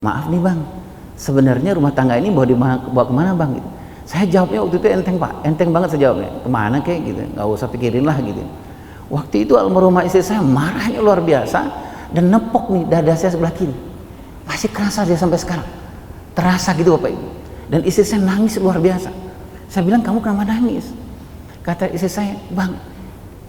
Maaf nih bang, sebenarnya rumah tangga ini bawa kemana bang? Gitu. Saya jawabnya waktu itu enteng pak, enteng banget saya jawabnya. Kemana kek gitu, nggak usah pikirin lah gitu. Waktu itu almarhumah istri saya marahnya luar biasa dan nepok nih dada saya sebelah kiri. Masih kerasa dia sampai sekarang, terasa gitu bapak ibu. Dan istri saya nangis luar biasa. Saya bilang, kamu kenapa nangis? Kata istri saya, bang,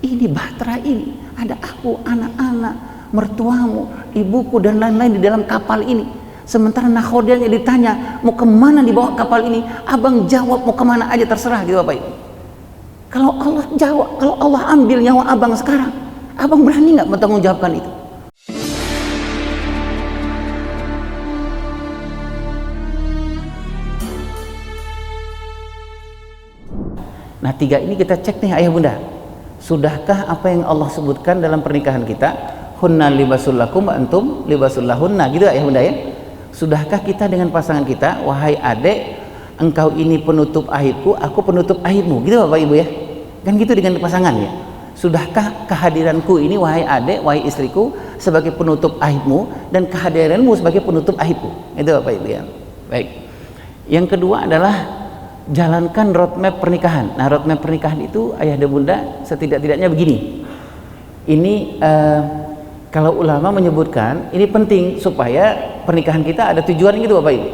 ini bahtera ini, ada aku, anak-anak, mertuamu, ibuku dan lain-lain di dalam kapal ini. Sementara nakhodanya ditanya mau kemana dibawa kapal ini, abang jawab mau kemana aja terserah gitu bapak ibu. Kalau Allah jawab, kalau Allah ambil nyawa abang sekarang, abang berani nggak bertanggungjawabkan itu? Nah, tiga ini kita cek nih ayah bunda, sudahkah apa yang Allah sebutkan dalam pernikahan kita? Hunna libasul lakum wa antum libasul lahunna, gitu ayah bunda ya. Sudahkah kita dengan pasangan kita, wahai adek, engkau ini penutup aibku, aku penutup aibmu, gitu bapak ibu ya. Kan gitu dengan pasangan ya. Sudahkah kehadiranku ini, wahai adek, wahai istriku, sebagai penutup aibmu, dan kehadiranmu sebagai penutup aibku, itu bapak ibu ya. Baik, yang kedua adalah jalankan roadmap pernikahan. Nah, roadmap pernikahan itu ayah dan bunda setidak-tidaknya begini. Ini kalau ulama menyebutkan ini penting supaya pernikahan kita ada tujuan gitu bapak ibu.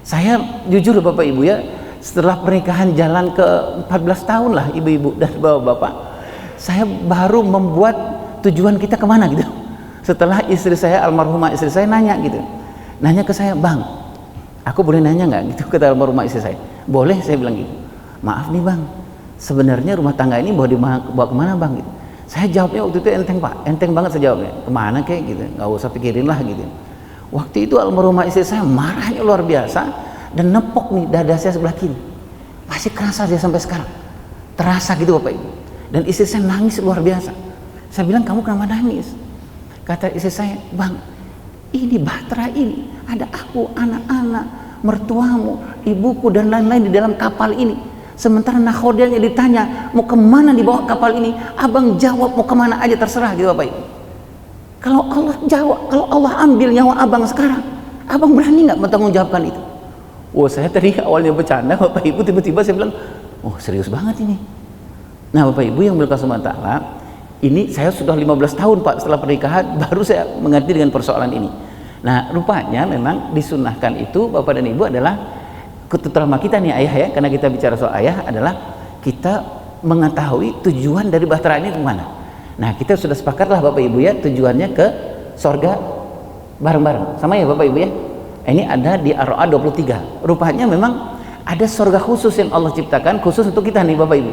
Saya jujur bapak ibu ya, setelah pernikahan jalan ke 14 tahun lah ibu-ibu dan bapak-bapak, saya baru membuat tujuan kita kemana gitu. Setelah istri saya, almarhumah istri saya nanya gitu, nanya ke saya, bang, aku boleh nanya nggak gitu, kata almarhumah istri saya. Boleh, saya bilang gitu. Maaf nih bang, sebenarnya rumah tangga ini bawa kemana bang gitu. Saya jawabnya waktu itu enteng pak, enteng banget saya jawabnya. Kemana kek gitu, nggak usah pikirin lah gitu. Waktu itu almarhumah istri saya marahnya luar biasa dan nepok nih dada saya sebelah kiri. Masih kerasa dia sampai sekarang, terasa gitu bapak ibu. Dan istri saya nangis luar biasa. Saya bilang, kamu kenapa nangis? Kata istri saya, bang, ini bahtera ini, ada aku, anak-anak, mertuamu, ibuku dan lain-lain di dalam kapal ini. Sementara nakhodanya ditanya mau kemana dibawa kapal ini, abang jawab mau kemana aja terserah gitu bapak ibu. Kalau Allah jawab, kalau Allah ambil nyawa abang sekarang, abang berani nggak bertanggungjawabkan itu? Oh, saya tadi awalnya bercanda bapak ibu, tiba-tiba saya bilang, oh serius banget ini. Nah bapak ibu yang berkah SWT, ini saya sudah 15 tahun pak setelah pernikahan baru saya mengerti dengan persoalan ini. Nah rupanya memang disunahkan itu bapak dan ibu adalah terutama kita nih ayah ya, karena kita bicara soal ayah adalah kita mengetahui tujuan dari bahtera ini kemana. Nah kita sudah sepakatlah bapak ibu ya, tujuannya ke sorga bareng-bareng sama ya bapak ibu ya. Ini ada di Ar-Ra'd 23. Rupanya memang ada sorga khusus yang Allah ciptakan khusus untuk kita nih bapak ibu.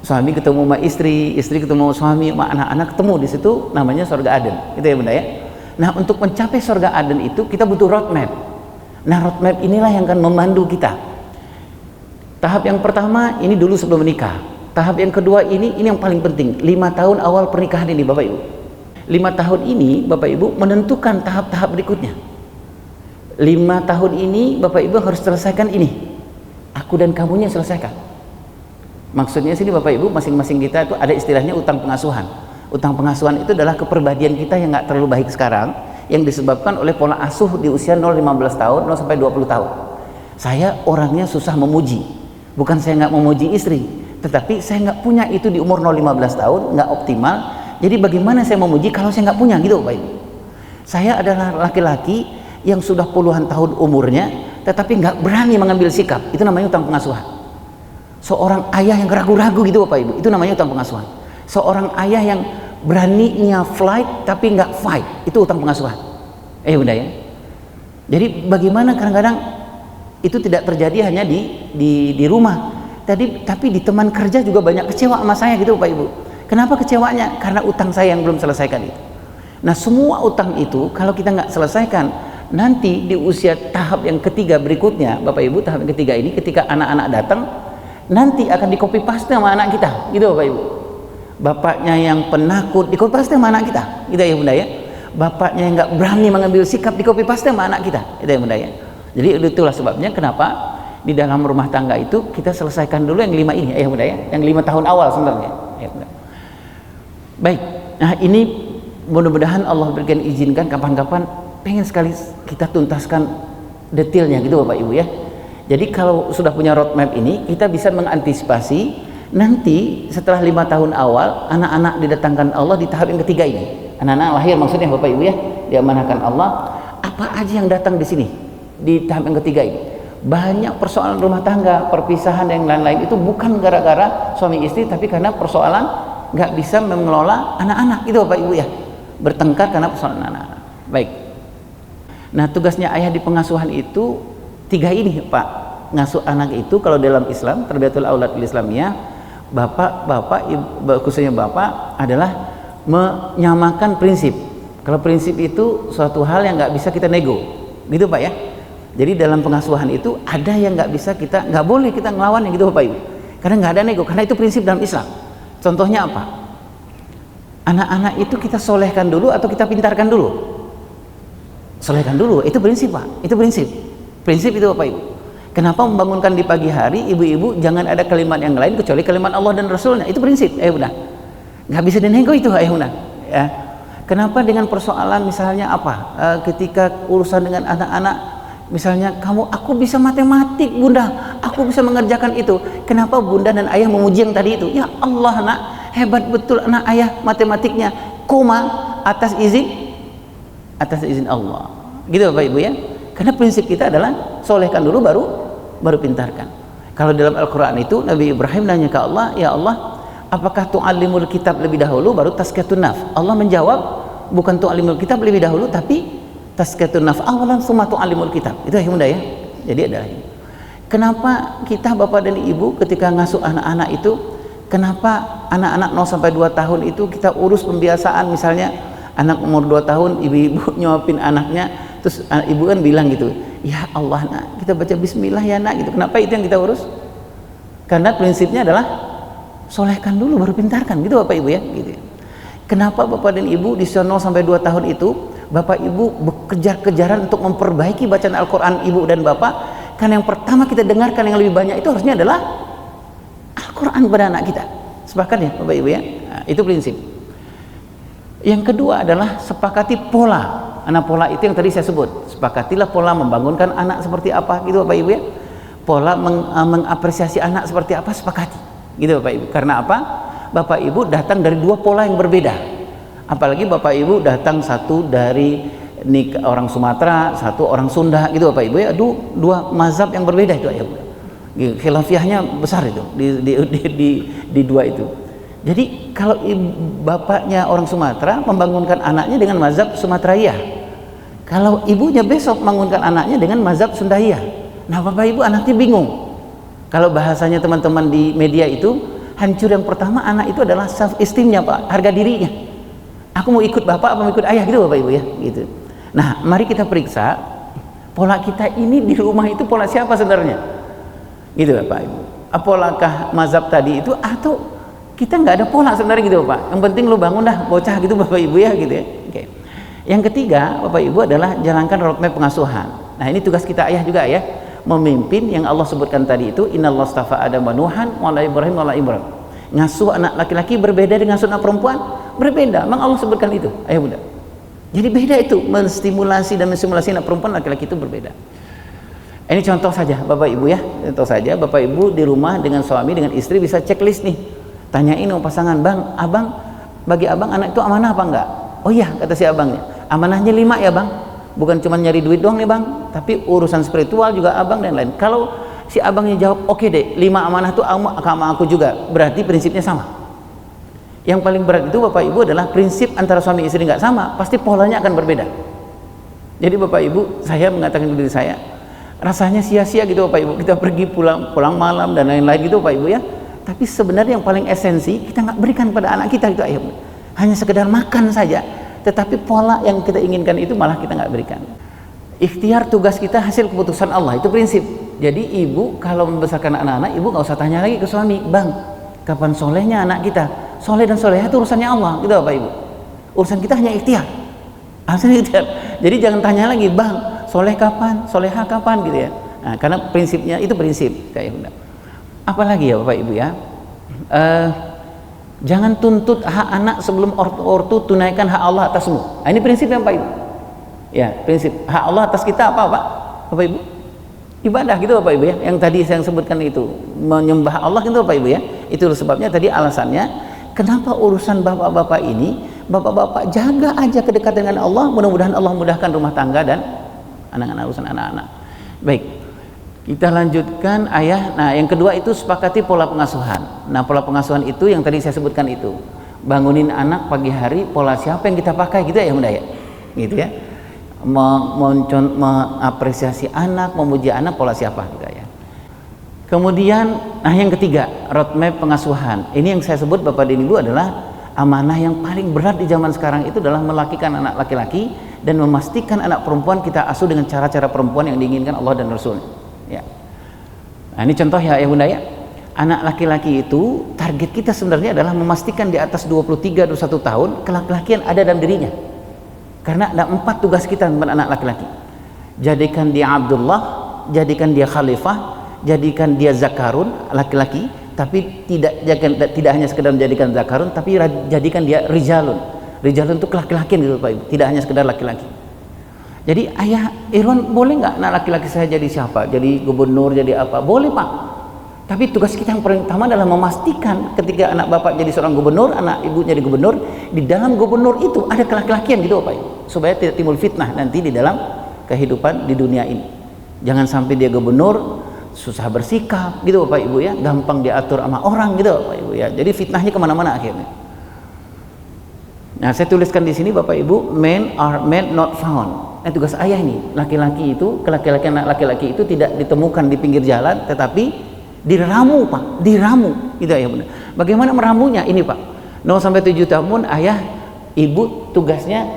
Suami ketemu sama istri, istri ketemu suami, sama anak-anak ketemu di situ, namanya sorga Aden, gitu ya bunda ya. Nah untuk mencapai sorga Aden itu kita butuh roadmap. Nah roadmap inilah yang akan memandu kita. Tahap yang pertama ini dulu sebelum menikah. Tahap yang kedua ini yang paling penting, 5 tahun awal pernikahan ini bapak ibu. 5 tahun ini bapak ibu menentukan tahap-tahap berikutnya. 5 tahun ini bapak ibu harus selesaikan ini, aku dan kamunya selesaikan. Maksudnya sini bapak ibu, masing-masing kita itu ada istilahnya utang pengasuhan. Utang pengasuhan itu adalah kepribadian kita yang nggak terlalu baik sekarang, yang disebabkan oleh pola asuh di usia 0-15 tahun, 0 sampai 20 tahun. Saya orangnya susah memuji, bukan saya nggak memuji istri, tetapi saya nggak punya itu di umur 0-15 tahun, nggak optimal. Jadi bagaimana saya memuji kalau saya nggak punya gitu Bapak Ibu. Saya adalah laki-laki yang sudah puluhan tahun umurnya, tetapi nggak berani mengambil sikap, itu namanya utang pengasuhan. Seorang ayah yang ragu-ragu gitu Bapak Ibu, itu namanya utang pengasuhan. Seorang ayah yang beraninya flight tapi nggak fight, itu utang pengasuhan. Bunda ya. Jadi bagaimana kadang-kadang itu tidak terjadi hanya di rumah, tapi di teman kerja juga banyak kecewa sama saya gitu Bapak Ibu. Kenapa kecewanya? Karena utang saya yang belum selesaikan itu. Nah semua utang itu kalau kita nggak selesaikan, nanti di usia tahap yang ketiga berikutnya Bapak Ibu, tahap yang ketiga ini ketika anak-anak datang, nanti akan di copy paste sama anak kita gitu Bapak Ibu. Bapaknya yang penakut di copy paste sama anak kita, gitu ya Bunda ya. Bapaknya yang nggak berani mengambil sikap di copy paste sama anak kita, gitu ya Bunda ya. Jadi itulah sebabnya kenapa di dalam rumah tangga itu kita selesaikan dulu yang 5 ini ya Bunda ya, yang 5 tahun awal sebenarnya ya Bunda. Baik, nah ini mudah-mudahan Allah berikan izinkan kapan-kapan pengen sekali kita tuntaskan detailnya gitu Bapak Ibu ya. Jadi kalau sudah punya roadmap ini, kita bisa mengantisipasi nanti setelah 5 tahun awal anak-anak didatangkan Allah di tahap yang ketiga ini. Anak-anak lahir maksudnya Bapak Ibu ya, diamanahkan Allah. Apa aja yang datang di sini di tahap yang ketiga ini? Banyak persoalan rumah tangga, perpisahan dan lain-lain itu bukan gara-gara suami istri, tapi karena persoalan nggak bisa mengelola anak-anak itu Bapak Ibu ya. Bertengkar karena persoalan anak-anak. Baik. Nah, tugasnya ayah di pengasuhan itu 3 ini Pak. Ngasuh anak itu kalau dalam Islam, Tarbiyatul Aulad fil Islamiyah, bapak, khususnya bapak adalah menyamakan prinsip. Kalau prinsip itu suatu hal yang nggak bisa kita nego, gitu Pak ya. Jadi dalam pengasuhan itu ada yang nggak bisa kita, nggak boleh kita ngelawan yang gitu Bapak Ibu. Karena nggak ada nego, karena itu prinsip dalam Islam. Contohnya apa? Anak-anak itu kita solehkan dulu atau kita pintarkan dulu? Solehkan dulu, itu prinsip Pak, itu prinsip. Prinsip itu Bapak Ibu. Kenapa membangunkan di pagi hari, ibu-ibu jangan ada kalimat yang lain kecuali kalimat Allah dan Rasulnya, itu prinsip, bunda. Nggak bisa dinego itu, bunda. Ya. Kenapa dengan persoalan misalnya apa? Ketika urusan dengan anak-anak, misalnya aku bisa matematik bunda, aku bisa mengerjakan itu. Kenapa bunda dan ayah memuji yang tadi itu? Ya Allah nak, hebat betul anak ayah matematiknya, koma atas izin Allah. Gitu Bapak Ibu ya. Karena prinsip kita adalah solehkan dulu baru pintarkan. Kalau dalam Al-Quran itu Nabi Ibrahim nanya ke Allah, ya Allah, apakah tu'allimul kitab lebih dahulu baru tazkiyatun nafs? Allah menjawab, bukan tu'allimul kitab lebih dahulu, tapi tazkiyatun nafs awalan summa tu'allimul kitab. Itu ya bunda ya. Jadi adalah ini. Kenapa kita bapak dan ibu ketika ngasuh anak-anak itu, kenapa anak-anak 0 sampai 2 tahun itu kita urus pembiasaan, misalnya anak umur 2 tahun ibu-ibu nyuapin anaknya, terus ibu kan bilang gitu, ya Allah nak, kita baca bismillah ya nak gitu. Kenapa itu yang kita urus? Karena prinsipnya adalah solehkan dulu baru pintarkan gitu Bapak Ibu ya gitu. Kenapa Bapak dan Ibu di 0 sampai 2 tahun itu Bapak Ibu berkejar-kejaran untuk memperbaiki bacaan Al-Quran ibu dan bapak? Karena yang pertama kita dengarkan yang lebih banyak itu harusnya adalah Al-Quran pada anak kita. Sepakat ya Bapak Ibu ya? Nah, itu prinsip. Yang kedua adalah sepakati pola. Pola itu yang tadi saya sebut, sepakatilah pola membangunkan anak seperti apa gitu Bapak Ibu ya. Pola mengapresiasi anak seperti apa, sepakati gitu Bapak Ibu. Karena apa? Bapak Ibu datang dari 2 pola yang berbeda. Apalagi Bapak Ibu datang satu dari orang Sumatera, satu orang Sunda gitu Bapak Ibu ya. 2 mazhab yang berbeda itu ya. Khilafiyahnya besar itu di 2 itu. Jadi kalau bapaknya orang Sumatera membangunkan anaknya dengan mazhab Sumateriyah, kalau ibunya besok membangunkan anaknya dengan mazhab Sundaiyah, nah Bapak Ibu anaknya bingung. Kalau bahasanya teman-teman di media itu, hancur yang pertama anak itu adalah self esteemnya Pak, harga dirinya. Aku mau ikut bapak apa mau ikut ayah gitu Bapak Ibu ya gitu. Nah mari kita periksa pola kita ini di rumah itu pola siapa sebenarnya gitu Bapak Ibu. Apakah mazhab tadi itu atau kita nggak ada pola sebenarnya gitu Pak. Yang penting lu bangun dah bocah gitu Bapak Ibu ya gitu ya. Oke. Yang ketiga Bapak Ibu adalah jalankan roadmap pengasuhan. Nah ini tugas kita ayah juga ya, memimpin yang Allah sebutkan tadi itu, innallaha astafa Adam wa Nuhan wa ala Ibrahim wa ala Ibrahim. Ngasuh anak laki-laki berbeda dengan anak perempuan, berbeda. Memang Allah sebutkan itu ayah bunda. Jadi beda itu, menstimulasi dan mensimulasi anak perempuan laki-laki itu berbeda. Ini contoh saja Bapak Ibu ya, contoh saja Bapak Ibu di rumah dengan suami dengan istri bisa checklist nih. Tanyain sama pasangan, bang, abang, bagi abang anak itu amanah apa enggak? Oh iya, kata si abangnya, amanahnya 5 ya bang, bukan cuma nyari duit doang nih bang, tapi urusan spiritual juga abang dan lain. Kalau si abangnya jawab, oke deh, 5 amanah itu sama aku juga, berarti prinsipnya sama. Yang paling berat itu Bapak Ibu adalah prinsip antara suami istri nggak sama, pasti polanya akan berbeda. Jadi Bapak Ibu, saya mengatakan ke diri saya, rasanya sia-sia gitu Bapak Ibu, kita pergi pulang malam dan lain-lain gitu Bapak Ibu ya. Tapi sebenarnya yang paling esensi kita nggak berikan pada anak kita gitu ayah. Hanya sekedar makan saja, tetapi pola yang kita inginkan itu malah kita nggak berikan. Ikhtiar tugas kita hasil keputusan Allah, itu prinsip. Jadi ibu kalau membesarkan anak-anak, ibu nggak usah tanya lagi ke suami, bang, kapan solehnya anak kita? Soleh dan solehah itu urusannya Allah, gitu Bapak Ibu. Urusan kita hanya ikhtiar. Jadi jangan tanya lagi, bang, soleh kapan, solehah kapan gitu ya. Nah, karena prinsipnya itu prinsip kayak bunda. Apalagi ya Bapak Ibu ya, jangan tuntut hak anak sebelum ortu tunaikan hak Allah atasmu. Nah, ini prinsip yang Bapak Ibu. Ya, prinsip hak Allah atas kita apa Pak? Bapak Ibu? Ibadah gitu Bapak Ibu ya. Yang tadi saya sebutkan itu, menyembah Allah gitu Bapak Ibu ya. Itu sebabnya tadi alasannya kenapa urusan bapak-bapak ini, bapak-bapak jaga aja kedekatan dengan Allah, mudah-mudahan Allah mudahkan rumah tangga dan anak-anak, urusan anak-anak. Baik. Kita lanjutkan ayah. Nah, yang kedua itu sepakati pola pengasuhan. Nah, pola pengasuhan itu yang tadi saya sebutkan itu. Bangunin anak pagi hari, pola siapa yang kita pakai gitu ya Bunda ya. Gitu ya. Mengapresiasi anak, memuji anak, pola siapa gitu ya. Kemudian, nah yang ketiga, roadmap pengasuhan. Ini yang saya sebut Bapak dan Ibu adalah amanah yang paling berat di zaman sekarang itu adalah melakikan anak laki-laki dan memastikan anak perempuan kita asuh dengan cara-cara perempuan yang diinginkan Allah dan Rasul. Ya. Nah, ini contoh ya Bunda ya. Anak laki-laki itu target kita sebenarnya adalah memastikan di atas 23-21 tahun kelaki-lakian ada dalam dirinya. Karena ada 4 tugas kita tentang anak laki-laki. Jadikan dia Abdullah, jadikan dia Khalifah, jadikan dia Zakarun, laki-laki, tapi tidak hanya sekedar menjadikan Zakarun, tapi jadikan dia Rijalun. Rijalun itu laki-lakian gitu Pak Ibu, tidak hanya sekedar laki-laki. Jadi ayah Irwan boleh nggak anak laki-laki saya jadi siapa? Jadi gubernur, jadi apa? Boleh Pak. Tapi tugas kita yang paling utama adalah memastikan ketika anak bapak jadi seorang gubernur, anak ibu jadi gubernur, di dalam gubernur itu ada kelaki-lakian gitu Pak Ibu, supaya tidak timbul fitnah nanti di dalam kehidupan di dunia ini. Jangan sampai dia gubernur susah bersikap gitu Bapak Ibu ya, gampang diatur sama orang gitu Bapak Ibu ya. Jadi fitnahnya kemana-mana akhirnya. Nah, saya tuliskan di sini Bapak Ibu, men are men not found. Tugas ayah ini, laki-laki itu, anak laki-laki itu tidak ditemukan di pinggir jalan, tetapi diramu Pak, diramu gitu ya benar. Bagaimana meramunya ini Pak? 0 sampai 7 tahun ayah, ibu tugasnya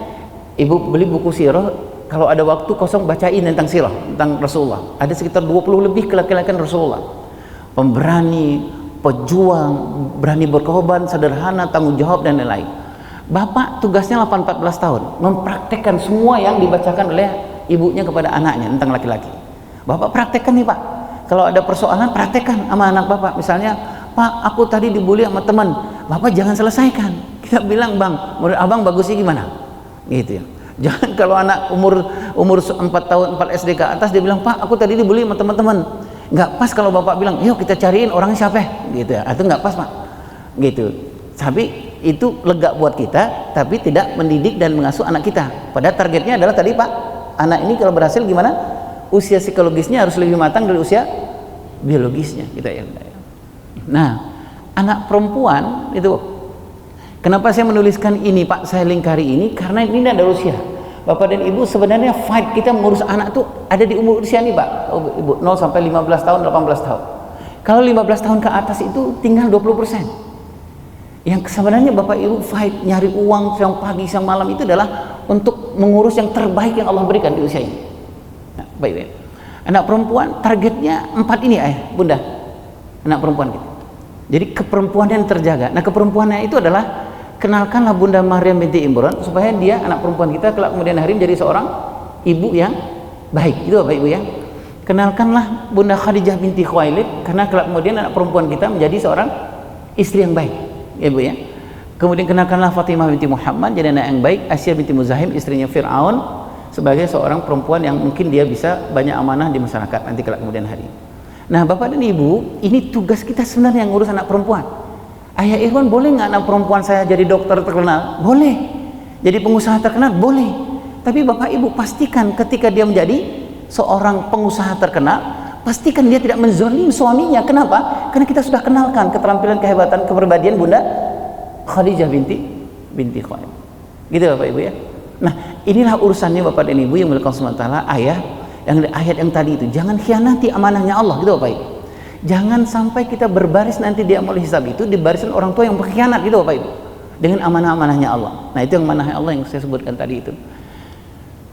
ibu beli buku sirah, kalau ada waktu kosong bacain tentang sirah, tentang Rasulullah. Ada sekitar 20 lebih laki-laki Rasulullah. Pemberani, pejuang, berani berkorban, sederhana, tanggung jawab dan lain-lain. Bapak tugasnya 14 tahun mempraktekkan semua yang dibacakan oleh ibunya kepada anaknya tentang laki-laki. Bapak praktekkan nih Pak, kalau ada persoalan praktekkan sama anak Bapak. Misalnya, Pak aku tadi dibully sama teman, Bapak jangan selesaikan, kita bilang Bang, menurut Abang bagusnya gimana gitu ya. Jangan kalau anak umur 4 tahun 4 SD ke atas dia bilang, Pak aku tadi dibully sama teman-teman. Nggak pas kalau Bapak bilang, yuk kita cariin orangnya siapa gitu ya, itu nggak pas Pak gitu. Tapi itu lega buat kita, tapi tidak mendidik dan mengasuh anak kita. Pada targetnya adalah tadi Pak, anak ini kalau berhasil gimana? Usia psikologisnya harus lebih matang dari usia biologisnya gitu ya. Nah, anak perempuan itu, kenapa saya menuliskan ini Pak, saya lingkari ini karena ini ada usia. Bapak dan Ibu sebenarnya fight kita mengurus anak tuh ada di umur usia nih Pak. Ibu 0 sampai 15 tahun, 18 tahun. Kalau 15 tahun ke atas itu tinggal 20%. Yang sebenarnya Bapak Ibu fight nyari uang siang pagi siang malam itu adalah untuk mengurus yang terbaik yang Allah berikan di usia ini. Nah, baik. Anak perempuan targetnya 4 ini ayah bunda, anak perempuan gitu. Jadi keperempuanan terjaga. Nah keperempuannya itu adalah kenalkanlah Bunda Maryam binti Imran supaya dia anak perempuan kita kelak kemudian hari menjadi seorang ibu yang baik itu Bapak Ibu ya. Kenalkanlah Bunda Khadijah binti Khuwailid karena kelak kemudian anak perempuan kita menjadi seorang istri yang baik. Ya Bu ya. Kemudian kenalkanlah Fatimah binti Muhammad jadi anak yang baik, Asia binti Muzahim istrinya Fir'aun sebagai seorang perempuan yang mungkin dia bisa banyak amanah di masyarakat nanti kelak kemudian hari. Nah Bapak dan Ibu, ini tugas kita sebenarnya yang ngurus anak perempuan. Ayah Irwan boleh nggak anak perempuan saya jadi dokter terkenal? Boleh. Jadi pengusaha terkenal? Boleh. Tapi Bapak Ibu pastikan ketika dia menjadi seorang pengusaha terkenal, pastikan dia tidak menzolim suaminya. Kenapa? Karena kita sudah kenalkan keterampilan, kehebatan, kepribadian Bunda Khadijah binti Khuwailid. Gitu Bapak Ibu ya. Nah inilah urusannya Bapak dan Ibu yang melakukan SWT ayah yang ayat yang tadi itu. Jangan khianati amanahnya Allah gitu Bapak Ibu. Jangan sampai kita berbaris nanti dia mau hisab itu di barisan orang tua yang berkhianat gitu Bapak Ibu dengan amanah-amanahnya Allah. Nah itu yang amanah Allah yang saya sebutkan tadi itu.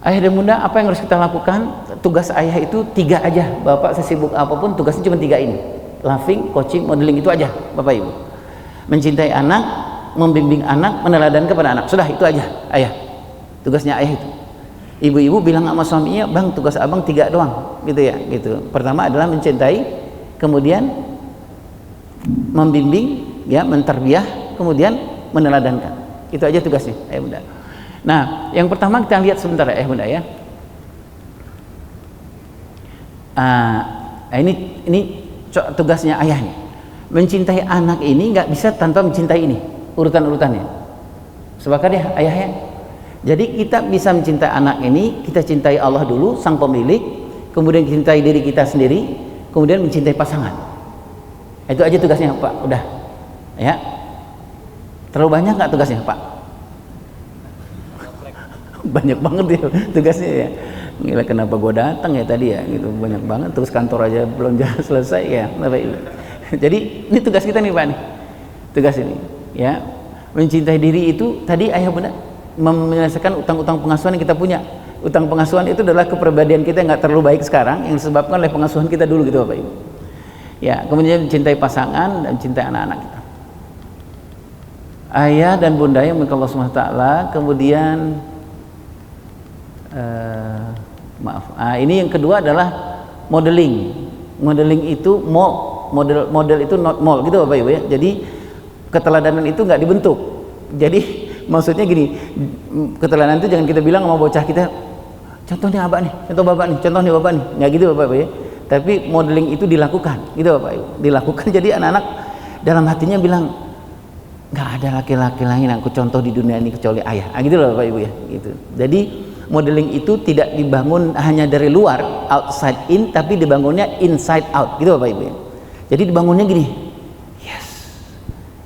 Ayah dan bunda, apa yang harus kita lakukan? Tugas ayah itu 3 aja. Bapak sesibuk apapun tugasnya cuma 3 ini. Loving, coaching, modeling itu aja Bapak Ibu. Mencintai anak, membimbing anak, meneladan kepada anak. Sudah itu aja ayah. Tugasnya ayah itu. Ibu-ibu bilang sama suaminya, Bang tugas abang 3 doang gitu ya gitu. Pertama adalah mencintai, kemudian membimbing ya, mentarbiyah, kemudian meneladankan. Itu aja tugasnya ayah bunda. Nah, yang pertama kita lihat sebentar ya Bunda ya. Ini tugasnya ayah nih. Mencintai anak ini nggak bisa tanpa mencintai ini, urutan-urutannya. Sepakat ya ayah ya. Jadi kita bisa mencintai anak ini, kita cintai Allah dulu sang pemilik, kemudian cintai diri kita sendiri, kemudian mencintai pasangan. Itu aja tugasnya Pak, udah ya. Terlalu banyak nggak tugasnya Pak? Banyak banget ya tugasnya ya. Gila, kenapa gue datang ya tadi ya gitu, banyak banget, terus kantor aja belum selesai ya Bapak Ibu. Jadi ini tugas kita nih Pak nih, tugas ini ya. Mencintai diri itu tadi ayah bunda menyelesaikan utang-utang pengasuhan yang kita punya. Utang pengasuhan itu adalah kepribadian kita yang nggak terlalu baik sekarang, yang disebabkan oleh pengasuhan kita dulu gitu Bapak Ibu ya. Kemudian mencintai pasangan dan mencintai anak-anak kita, ayah dan bunda yang milik Allah SWT. Kemudian ini yang kedua adalah modeling. Modeling itu model itu not mall gitu Bapak Ibu ya. Jadi keteladanan itu nggak dibentuk. Jadi maksudnya gini, keteladanan itu jangan kita bilang sama bocah kita, contohnya abah nih, contoh bapak nih, contoh nih bapak nih, nggak gitu Bapak Ibu ya. Tapi modeling itu dilakukan gitu Bapak Ibu, dilakukan. Jadi anak-anak dalam hatinya bilang, nggak ada laki-laki lain yang aku contoh di dunia ini kecuali ayah, gitu loh Bapak Ibu ya gitu. Jadi modeling itu tidak dibangun hanya dari luar, outside in, tapi dibangunnya inside out gitu Bapak Ibu ya. Jadi dibangunnya gini, yes,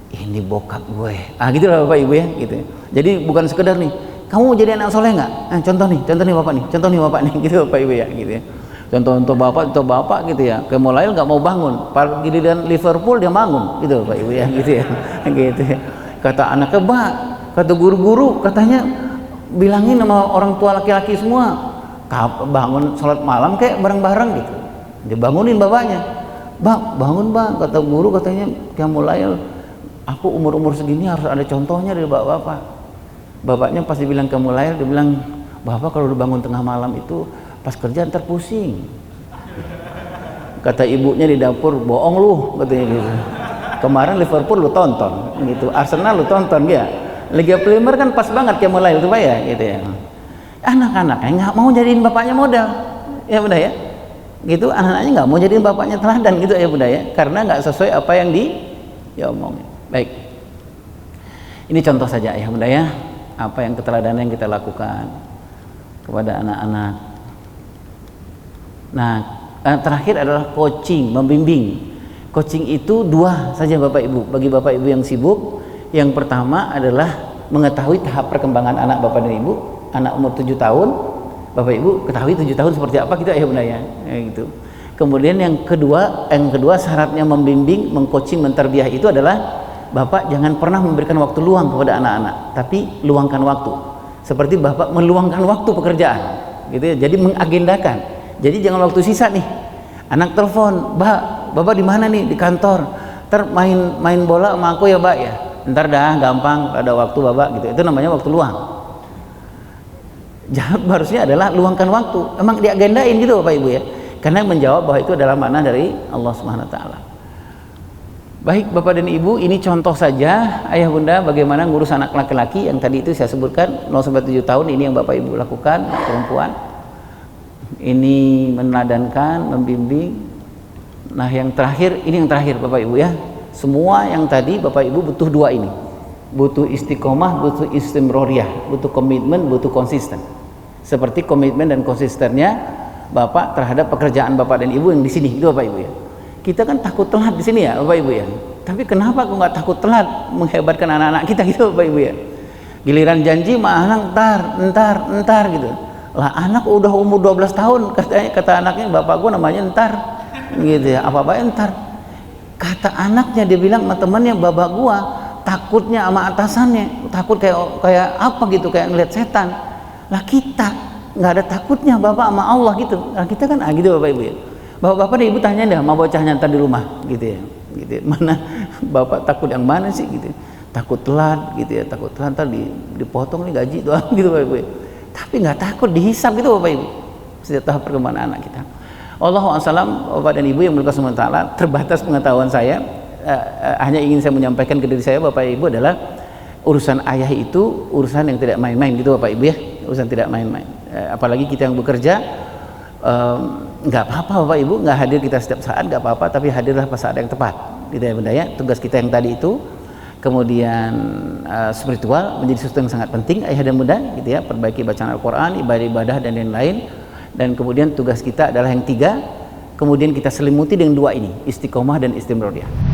ini bokap gue, gitu loh Bapak Ibu ya gitu. Jadi bukan sekedar nih, kamu mau jadi anak soleh nggak? Contoh nih bapak nih, contoh nih bapak nih, gitu Bapak Ibu ya gitu ya. Contoh bapak gitu ya. Ke Molail nggak mau bangun, giliran Liverpool dia bangun, gitu Bapak Ibu ya gitu ya. Gitu ya. Kata anaknya, kata guru-guru katanya bilangin sama orang tua laki-laki semua, bangun sholat malam kayak bareng-bareng gitu. Dia bangunin bapaknya, bangun kata guru, katanya kayak mulai aku umur segini harus ada contohnya dari bapak-bapak. Bapaknya pasti bilang ke mulai, dia bilang, bapak kalau udah bangun tengah malam itu pas kerja ntar pusing. Kata ibunya di dapur, bohong lu katanya gitu. Kemarin Liverpool lu tonton gitu, Arsenal lu tonton ya. Liga Premier kan pas banget kayak mulai itu Pak ya gitu ya. Anak-anaknya nggak mau jadiin bapaknya modal ya bunda ya gitu. Anak-anaknya nggak mau jadiin bapaknya teladan gitu ya bunda ya, karena nggak sesuai apa yang diomongin. Baik, ini contoh saja ya bunda ya, apa yang keteladanan yang kita lakukan kepada anak-anak. Nah terakhir adalah coaching, membimbing. Coaching itu dua saja Bapak Ibu, bagi Bapak Ibu yang sibuk. Yang pertama adalah mengetahui tahap perkembangan anak Bapak dan Ibu. Anak umur 7 tahun, Bapak Ibu ketahui 7 tahun seperti apa gitu ya bunda ya gitu. Kemudian yang kedua syaratnya membimbing, mengcoaching, menterbiah itu adalah Bapak jangan pernah memberikan waktu luang kepada anak-anak, tapi luangkan waktu. Seperti Bapak meluangkan waktu pekerjaan gitu ya. Jadi mengagendakan. Jadi jangan waktu sisa nih. Anak telepon, Bapak di mana nih? Di kantor. Ntar main bola sama aku ya, Mbak ya. Ntar dah gampang, ada waktu Bapak gitu. Itu namanya waktu luang. Jawab harusnya adalah luangkan waktu. Emang diagendain gitu Bapak Ibu ya. Karena menjawab bahwa itu adalah makna dari Allah Subhanahu wa taala. Baik Bapak dan Ibu, ini contoh saja ayah bunda bagaimana ngurus anak laki-laki yang tadi itu saya sebutkan 0-7 tahun. Ini yang Bapak Ibu lakukan, perempuan. Ini meneladankan, membimbing. Nah yang terakhir, ini yang terakhir Bapak Ibu ya. Semua yang tadi Bapak Ibu butuh dua ini, butuh istiqomah, butuh istimroriyah, butuh komitmen, butuh konsisten. Seperti komitmen dan konsistennya Bapak terhadap pekerjaan Bapak dan Ibu yang di sini, itu Bapak Ibu ya. Kita kan takut telat di sini ya Bapak Ibu ya. Tapi kenapa kok nggak takut telat menghebatkan anak-anak kita gitu Bapak Ibu ya. Giliran janji mah anak entar gitu. Lah anak udah umur 12 tahun kata anaknya, bapak gua namanya entar gitu ya. Apa-apa entar. Kata anaknya, dia bilang sama temannya, bapak gua takutnya sama atasannya, takut kayak apa gitu, kayak ngeliat setan. Lah kita nggak ada takutnya bapak sama Allah gitu. Nah kita kan gitu Bapak Ibu ya. Bapak dan Ibu tanya deh sama bocahnya ntar di rumah gitu ya. Gitu ya. Mana bapak takut yang mana sih gitu. Takut telat gitu ya, takut telat ntar dipotong nih gaji doang gitu Bapak Ibu ya. Tapi nggak takut dihisab gitu Bapak Ibu. Setiap tahap perkembangan anak kita. Allahu a'lam. Bapak dan Ibu yang berkah SWT, terbatas pengetahuan saya, hanya ingin saya menyampaikan ke diri saya Bapak Ibu adalah urusan ayah itu urusan yang tidak main-main gitu Bapak Ibu ya, urusan tidak main-main. Apalagi kita yang bekerja, nggak apa-apa Bapak Ibu nggak hadir kita setiap saat, nggak apa-apa, tapi hadirlah pada saat yang tepat gitu ya Bunda ya. Tugas kita yang tadi itu, kemudian spiritual menjadi sesuatu yang sangat penting ayah dan bunda gitu ya, perbaiki bacaan Al-Quran, ibadah-ibadah dan lain-lain. Dan kemudian tugas kita adalah yang 3, kemudian kita selimuti dengan 2 ini, istiqomah dan istimroriyah.